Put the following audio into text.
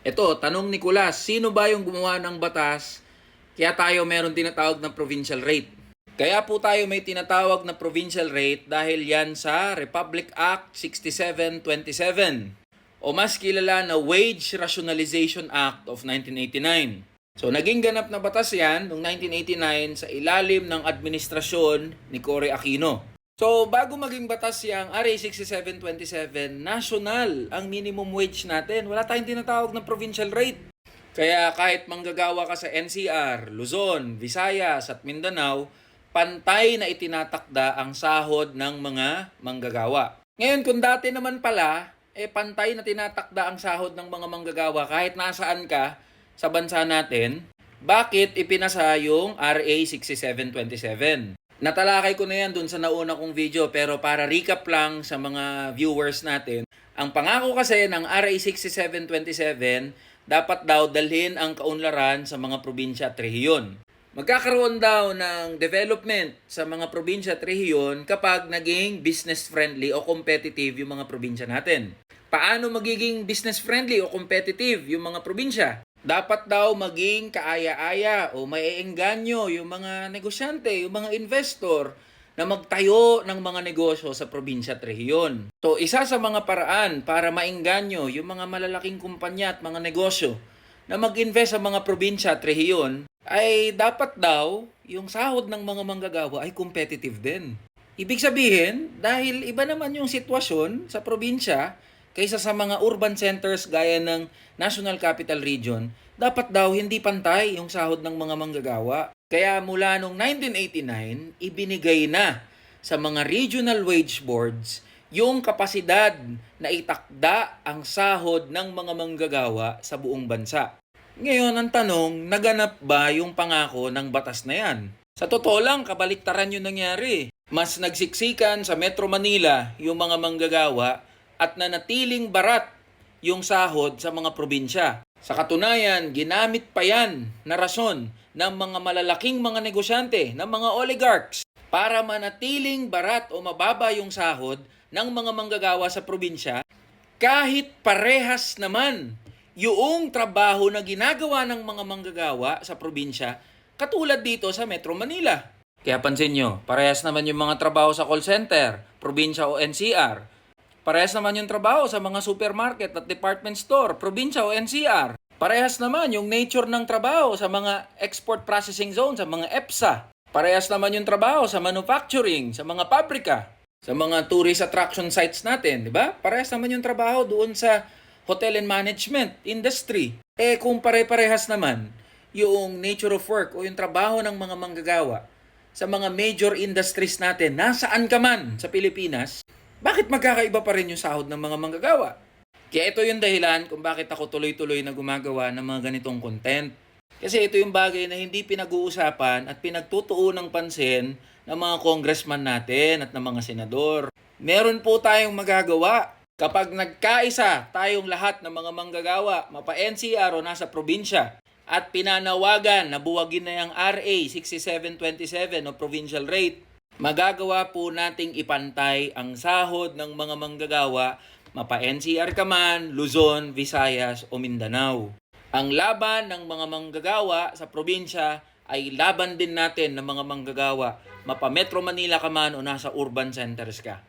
Ito, tanong ni Kulas, sino ba yung gumawa ng batas kaya tayo meron tinatawag na provincial rate? Kaya po tayo may tinatawag na provincial rate dahil yan sa Republic Act 6727 o mas kilala na Wage Rationalization Act of 1989. So naging ganap na batas yan noong 1989 sa ilalim ng administrasyon ni Cory Aquino. So bago maging batas yang RA 6727, national ang minimum wage natin. Wala tayong tinatawag na provincial rate. Kaya kahit manggagawa ka sa NCR, Luzon, Visayas at Mindanao, pantay na itinatakda ang sahod ng mga manggagawa. Ngayon kung dati naman pala, pantay na tinatakda ang sahod ng mga manggagawa kahit nasaan ka sa bansa natin, bakit ipinasa yung RA 6727? Natalakay ko na yan dun sa nauna kong video pero para recap lang sa mga viewers natin, ang pangako kasi ng RA 6727, dapat daw dalhin ang kaunlaran sa mga probinsya at rehiyon. Magkakaroon daw ng development sa mga probinsya at rehiyon kapag naging business friendly o competitive yung mga probinsya natin. Paano magiging business friendly o competitive yung mga probinsya? Dapat daw maging kaaya-aya o maiengganyo yung mga negosyante, yung mga investor na magtayo ng mga negosyo sa probinsya at rehiyon. So, isa sa mga paraan para maengganyo yung mga malalaking kumpanya at mga negosyo na mag-invest sa mga probinsya at rehiyon ay dapat daw yung sahod ng mga manggagawa ay competitive din. Ibig sabihin, dahil iba naman yung sitwasyon sa probinsya kaysa sa mga urban centers gaya ng National Capital Region, dapat daw hindi pantay yung sahod ng mga manggagawa. Kaya mula noong 1989, ibinigay na sa mga regional wage boards yung kapasidad na itakda ang sahod ng mga manggagawa sa buong bansa. Ngayon, ang tanong, naganap ba yung pangako ng batas na yan? Sa totoo lang, kabaliktaran yung nangyari. Mas nagsiksikan sa Metro Manila yung mga manggagawa at nanatiling barat yung sahod sa mga probinsya. Sa katunayan, ginamit pa yan na rason ng mga malalaking mga negosyante, ng mga oligarchs, para manatiling barat o mababa yung sahod ng mga manggagawa sa probinsya kahit parehas naman yung trabaho na ginagawa ng mga manggagawa sa probinsya katulad dito sa Metro Manila. Kaya pansin nyo, parehas naman yung mga trabaho sa call center, probinsya o NCR. Parehas naman yung trabaho sa mga supermarket at department store, probinsya o NCR. Parehas naman yung nature ng trabaho sa mga export processing zone, sa mga EPSA. Parehas naman yung trabaho sa manufacturing, sa mga pabrika, sa mga tourist attraction sites natin, di ba? Parehas naman yung trabaho doon sa hotel and management industry. Kung pare-parehas naman yung nature of work o yung trabaho ng mga manggagawa sa mga major industries natin, nasaan ka man sa Pilipinas, bakit magkakaiba pa rin yung sahod ng mga manggagawa? Kaya ito yung dahilan kung bakit ako tuloy-tuloy na gumagawa ng mga ganitong content. Kasi ito yung bagay na hindi pinag-uusapan at pinagtutuon ng pansin ng mga congressman natin at ng mga senador. Meron po tayong magagawa kapag nagkaisa tayong lahat ng mga manggagawa, mapa-NCR o nasa probinsya, at pinanawagan na buwagin na yung RA 6727 o provincial rate, magagawa po nating ipantay ang sahod ng mga manggagawa, mapa-NCR ka man, Luzon, Visayas o Mindanao. Ang laban ng mga manggagawa sa probinsya ay laban din natin ng mga manggagawa, mapa-Metro Manila ka man o nasa urban centers ka.